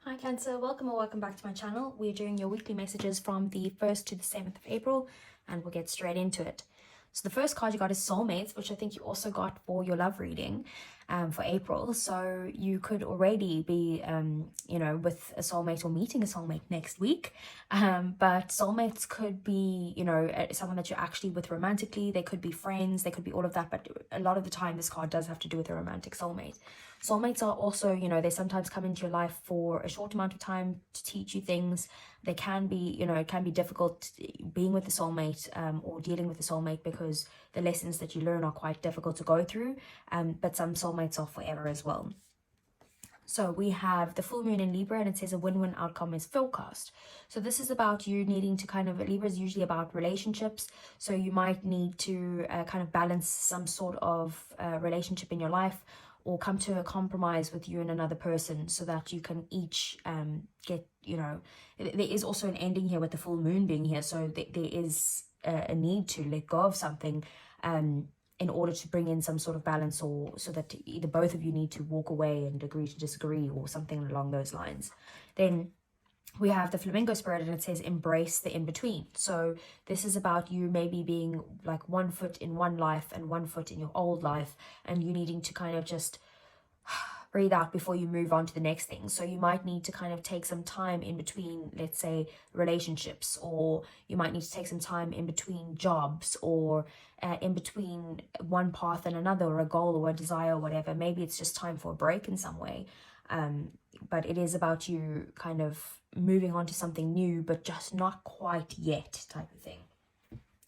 Hi Cancer, welcome or welcome back to my channel. We're doing your weekly messages from the 1st to the 7th of April and we'll get straight into it. So the first card you got is Soulmates, which I think you also got for your love reading for April. So you could already be, with a soulmate or meeting a soulmate next week. But soulmates could be, someone that you're actually with romantically. They could be friends, they could be all of that. But a lot of the time, this card does have to do with a romantic soulmate. Soulmates are also, they sometimes come into your life for a short amount of time to teach you things. They can be, it can be difficult being with a soulmate or dealing with a soulmate because the lessons that you learn are quite difficult to go through. But some soulmates are forever as well. So we have the full moon in Libra and it says a win-win outcome is forecast. So this is about you needing to Libra is usually about relationships. So you might need to kind of balance some sort of relationship in your life, or come to a compromise with you and another person so that you can each get, there is also an ending here with the full moon being here. So there is a need to let go of something in order to bring in some sort of balance, or so that either both of you need to walk away and agree to disagree or something along those lines. Then we have the flamingo spirit and it says embrace the in-between. So this is about you maybe being like 1 foot in one life and 1 foot in your old life, and you needing to kind of just breathe out before you move on to the next thing. So you might need to kind of take some time in between, let's say, relationships, or you might need to take some time in between jobs, or in between one path and another, or a goal or a desire or whatever. Maybe it's just time for a break in some way. But it is about you kind of moving on to something new, but just not quite yet type of thing.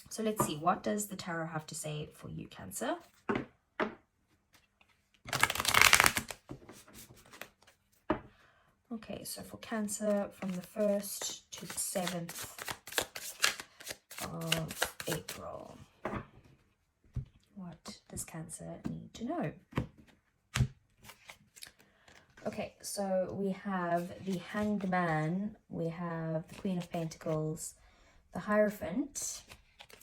So let's see, what does the tarot have to say for you, Cancer? Okay, so for Cancer, from the 1st to the 7th of April, what does Cancer need to know? Okay, so we have the Hanged Man, we have the Queen of Pentacles, the Hierophant,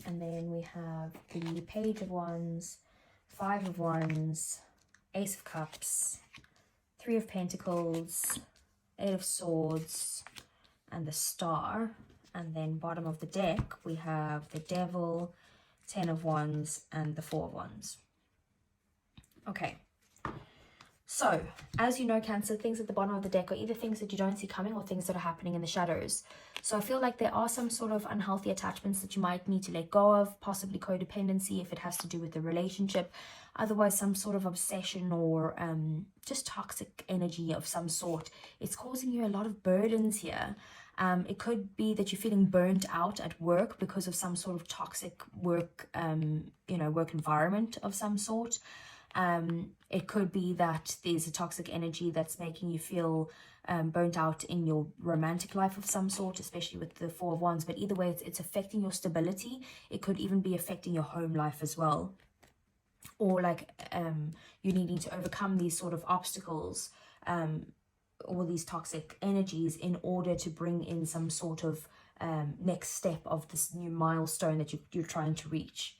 and then we have the Page of Wands, 5 of Wands, Ace of Cups, 3 of Pentacles, 8 of Swords, and the Star. And then bottom of the deck, we have the Devil, 10 of Wands, and the 4 of Wands. Okay. So, as you know, Cancer, things at the bottom of the deck are either things that you don't see coming or things that are happening in the shadows. So I feel like there are some sort of unhealthy attachments that you might need to let go of, possibly codependency if it has to do with the relationship. Otherwise, some sort of obsession or just toxic energy of some sort. It's causing you a lot of burdens here. It could be that you're feeling burnt out at work because of some sort of toxic work, work environment of some sort. It could be that there's a toxic energy that's making you feel burnt out in your romantic life of some sort, especially with the 4 of Wands. But either way, it's affecting your stability. It could even be affecting your home life as well. Or like you needing to overcome these sort of obstacles, all these toxic energies, in order to bring in some sort of next step of this new milestone that you're trying to reach.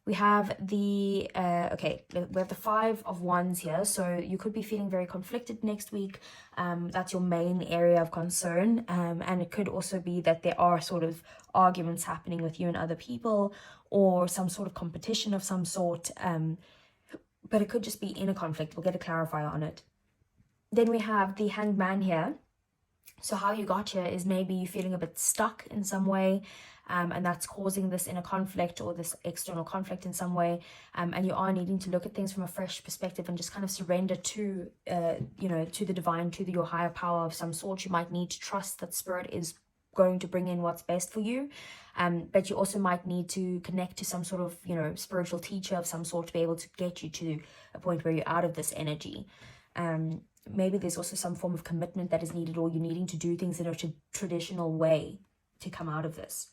We have the, we have the 5 of Wands here. So you could be feeling very conflicted next week. That's your main area of concern. And it could also be that there are sort of arguments happening with you and other people, or some sort of competition of some sort. But it could just be inner conflict. We'll get a clarifier on it. Then we have the Hanged Man here. So how you got here is maybe you're feeling a bit stuck in some way, and that's causing this inner conflict or this external conflict in some way, and you are needing to look at things from a fresh perspective and just kind of surrender to, to the divine, to your higher power of some sort. You might need to trust that Spirit is going to bring in what's best for you, but you also might need to connect to some sort of, spiritual teacher of some sort to be able to get you to a point where you're out of this energy. Maybe there's also some form of commitment that is needed, or you're needing to do things in a traditional way to come out of this.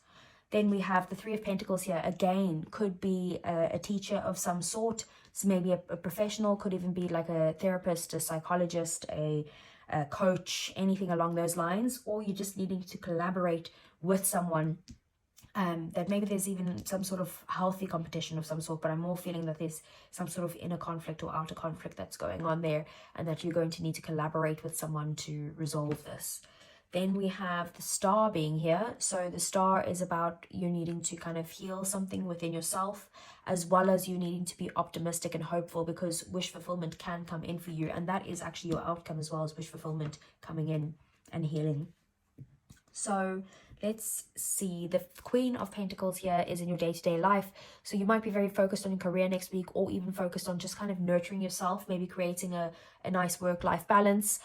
Then we have the 3 of Pentacles here. Again, could be a teacher of some sort. So maybe a professional, could even be like a therapist, a psychologist, a coach, anything along those lines. Or you're just needing to collaborate with someone that maybe there's even some sort of healthy competition of some sort, but I'm more feeling that there's some sort of inner conflict or outer conflict that's going on there, and that you're going to need to collaborate with someone to resolve this. Then we have the star being here. So the star is about you needing to kind of heal something within yourself, as well as you needing to be optimistic and hopeful, because wish fulfillment can come in for you, and that is actually your outcome as well, as wish fulfillment coming in and healing. So let's see, the Queen of Pentacles here is in your day-to-day life. So you might be very focused on your career next week, or even focused on just kind of nurturing yourself, maybe creating a nice work-life balance,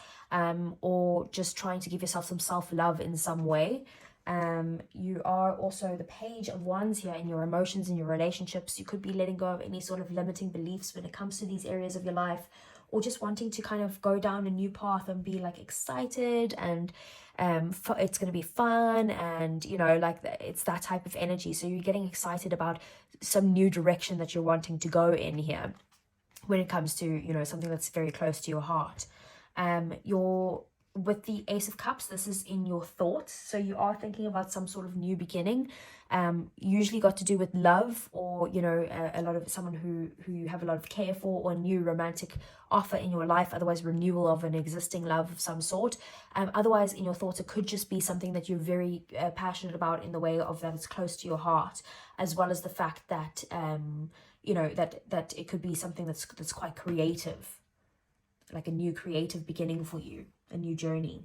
or just trying to give yourself some self-love in some way. You are also the Page of Wands here in your emotions, in your relationships. You could be letting go of any sort of limiting beliefs when it comes to these areas of your life, or just wanting to kind of go down a new path and be like excited, and it's going to be fun, and you know, like it's that type of energy. So you're getting excited about some new direction that you're wanting to go in here when it comes to, you know, something that's very close to your heart. You're with the Ace of Cups, this is in your thoughts, so you are thinking about some sort of new beginning, usually got to do with love, or you know, a lot of someone who you have a lot of care for, or a new romantic offer in your life, otherwise renewal of an existing love of some sort. Otherwise in your thoughts, it could just be something that you're very passionate about, in the way of that it's close to your heart, as well as the fact that you know, that it could be something that's quite creative, like a new creative beginning for you, a new journey.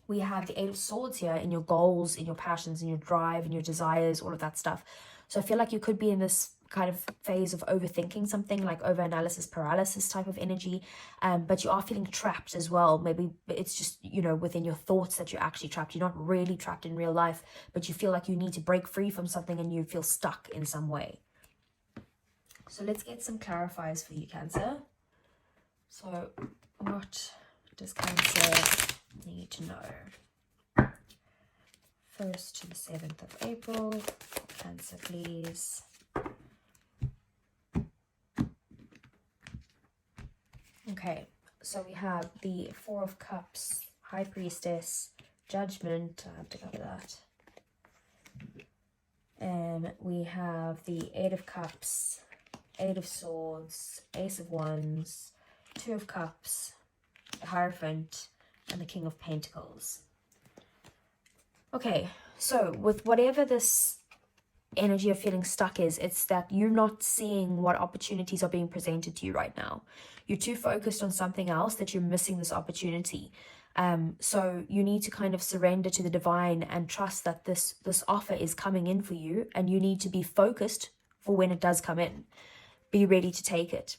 We have the Eight of Swords here in your goals, in your passions, in your drive, in your desires, all of that stuff. So I feel like you could be in this kind of phase of overthinking something, like over-analysis paralysis type of energy, but you are feeling trapped as well. Maybe it's just, you know, within your thoughts that you're actually trapped. You're not really trapped in real life, but you feel like you need to break free from something, and you feel stuck in some way. So let's get some clarifiers for you, Cancer. So what does Cancer need to know? 1st to the 7th of April. Cancer, please. Okay, so we have the Four of Cups, High Priestess, Judgment. I have to cover that. We have the Eight of Cups, Eight of Swords, Ace of Wands, Two of Cups, the Hierophant, and the King of Pentacles. Okay, so with whatever this energy of feeling stuck is, it's that you're not seeing what opportunities are being presented to you right now. You're too focused on something else that you're missing this opportunity. So you need to kind of surrender to the divine and trust that this offer is coming in for you, and you need to be focused for when it does come in. Be ready to take it.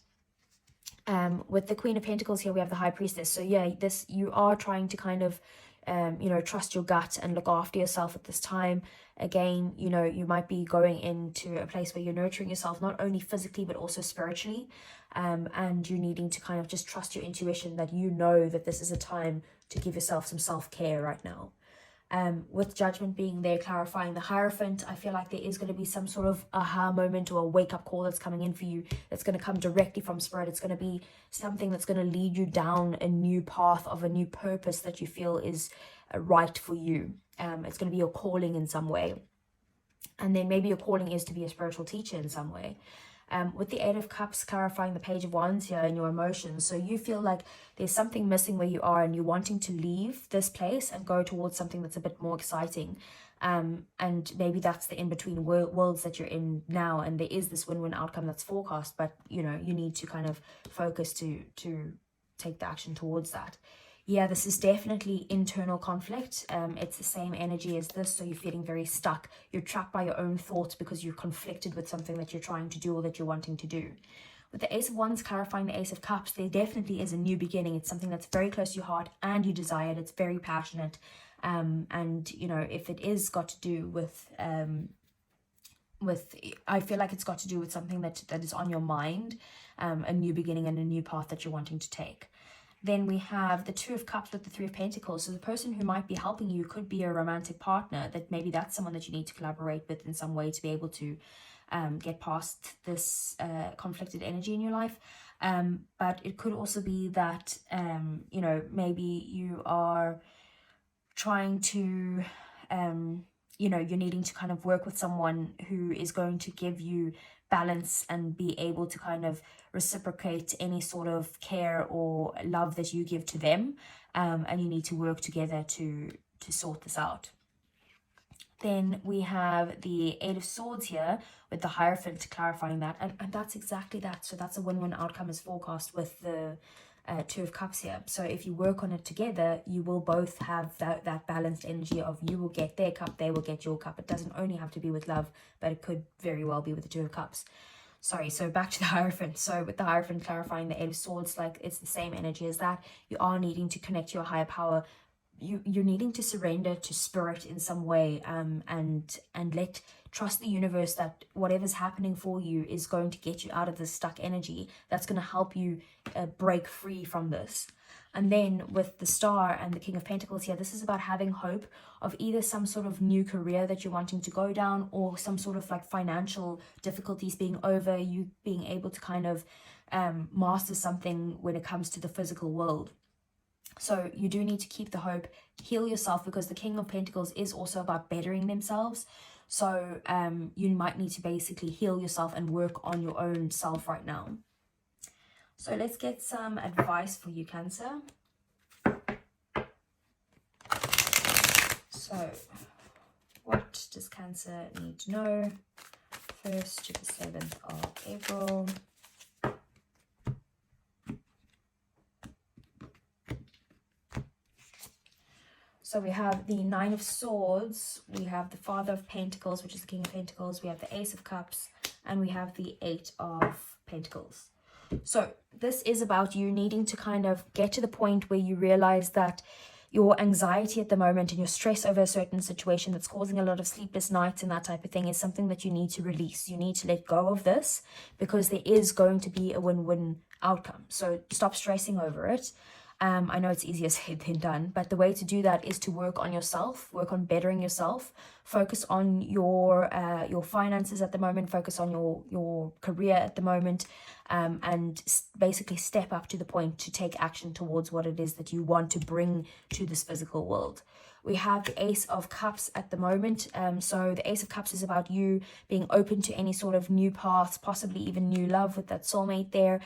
With the Queen of Pentacles here, we have the High Priestess. So yeah, you are trying to kind of you know, trust your gut and look after yourself at this time. Again, you know, you might be going into a place where you're nurturing yourself, not only physically but also spiritually, and you're needing to kind of just trust your intuition, that you know that this is a time to give yourself some self-care right now. With Judgment being there, clarifying the Hierophant, I feel like there is going to be some sort of aha moment or a wake-up call that's coming in for you, that's going to come directly from Spirit. It's going to be something that's going to lead you down a new path of a new purpose that you feel is right for you. It's going to be your calling in some way. And then maybe your calling is to be a spiritual teacher in some way. With the Eight of Cups, clarifying the Page of Wands here in your emotions. So you feel like there's something missing where you are, and you're wanting to leave this place and go towards something that's a bit more exciting. And maybe that's the in-between worlds that you're in now, and there is this win-win outcome that's forecast, but you know, you need to kind of focus to take the action towards that. Yeah, this is definitely internal conflict. It's the same energy as this, so you're feeling very stuck. You're trapped by your own thoughts because you're conflicted with something that you're trying to do or that you're wanting to do. With the Ace of Wands clarifying the Ace of Cups, there definitely is a new beginning. It's something that's very close to your heart and you desire it. It's very passionate. And, you know, if it is got to do with I feel like it's got to do with something that is on your mind, a new beginning and a new path that you're wanting to take. Then we have the Two of Cups with the Three of Pentacles. So the person who might be helping you could be a romantic partner, that maybe that's someone that you need to collaborate with in some way to be able to get past this conflicted energy in your life. But it could also be that, you know, maybe you are trying to you know, you're needing to kind of work with someone who is going to give you balance and be able to kind of reciprocate any sort of care or love that you give to them, and you need to work together to sort this out. Then we have the Eight of Swords here with the Hierophant clarifying that, and that's exactly that. So that's a win-win outcome as forecast with the Two of Cups here. So if you work on it together, you will both have that balanced energy of you will get their cup, they will get your cup. It doesn't only have to be with love, but it could very well be with the Two of Cups. Sorry, so back to the Hierophant. So with the Hierophant clarifying the Eight of Swords, like it's the same energy as that. You are needing to connect to your higher power. You're needing to surrender to spirit in some way, and trust the universe that whatever's happening for you is going to get you out of this stuck energy. That's going to help you break free from this. And then with the Star and the King of Pentacles here, this is about having hope of either some sort of new career that you're wanting to go down, or some sort of like financial difficulties being over, you being able to kind of master something when it comes to the physical world. So you do need to keep the hope, heal yourself, because the King of Pentacles is also about bettering themselves. So you might need to basically heal yourself and work on your own self right now. So let's get some advice for you, Cancer. So what does Cancer need to know? 1st to the 7th of April. So we have the Nine of Swords, we have the Father of Pentacles, which is the King of Pentacles, we have the Ace of Cups, and we have the Eight of Pentacles. So this is about you needing to kind of get to the point where you realize that your anxiety at the moment and your stress over a certain situation that's causing a lot of sleepless nights and that type of thing is something that you need to release. You need to let go of this, because there is going to be a win-win outcome. So stop stressing over it. I know it's easier said than done, but the way to do that is to work on yourself, work on bettering yourself, focus on your finances at the moment, focus on your career at the moment, and basically step up to the point to take action towards what it is that you want to bring to this physical world. We have the Ace of Cups at the moment. So the Ace of Cups is about you being open to any sort of new paths, possibly even new love with that soulmate there,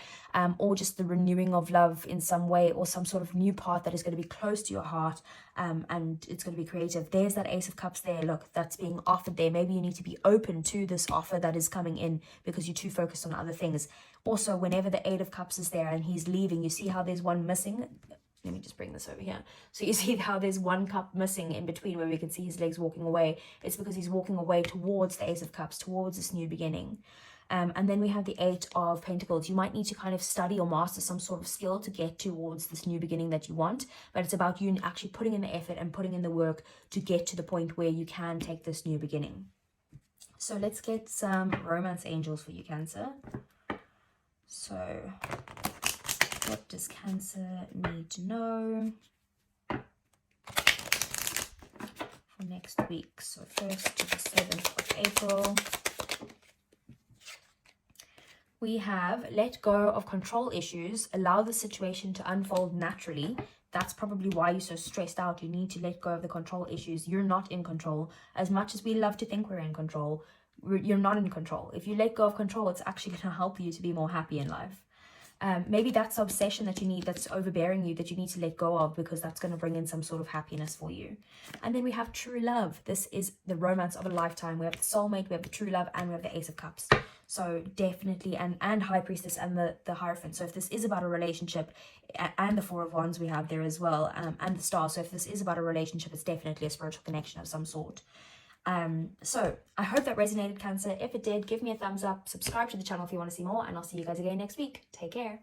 or just the renewing of love in some way, or some sort of new path that is going to be close to your heart, and it's going to be creative. There's that Ace of Cups there. Look, that's being offered there. Maybe you need to be open to this offer that is coming in because you're too focused on other things. Also, whenever the Eight of Cups is there and he's leaving, you see how there's one missing? Let me just bring this over here. So you see how there's one cup missing in between where we can see his legs walking away. It's because he's walking away towards the Ace of Cups, towards this new beginning. And then we have the Eight of Pentacles. You might need to kind of study or master some sort of skill to get towards this new beginning that you want. But it's about you actually putting in the effort and putting in the work to get to the point where you can take this new beginning. So let's get some romance angels for you, Cancer. So what does Cancer need to know for next week? So 1st to the 7th of April. We have let go of control issues, allow the situation to unfold naturally. That's probably why you're so stressed out. You need to let go of the control issues. You're not in control. As much as we love to think we're in control, you're not in control. If you let go of control, it's actually going to help you to be more happy in life. Maybe that's the obsession that you need, that's overbearing you, that you need to let go of, because that's going to bring in some sort of happiness for you. And then we have true love. This is the romance of a lifetime. We have the soulmate, we have the true love, and we have the Ace of Cups. So definitely, and High Priestess and the Hierophant. So if this is about a relationship, and the Four of Wands we have there as well, and the Star. So if this is about a relationship, it's definitely a spiritual connection of some sort. So I hope that resonated, Cancer. If it did, give me a thumbs up, subscribe to the channel if you want to see more, and I'll see you guys again next week. Take care.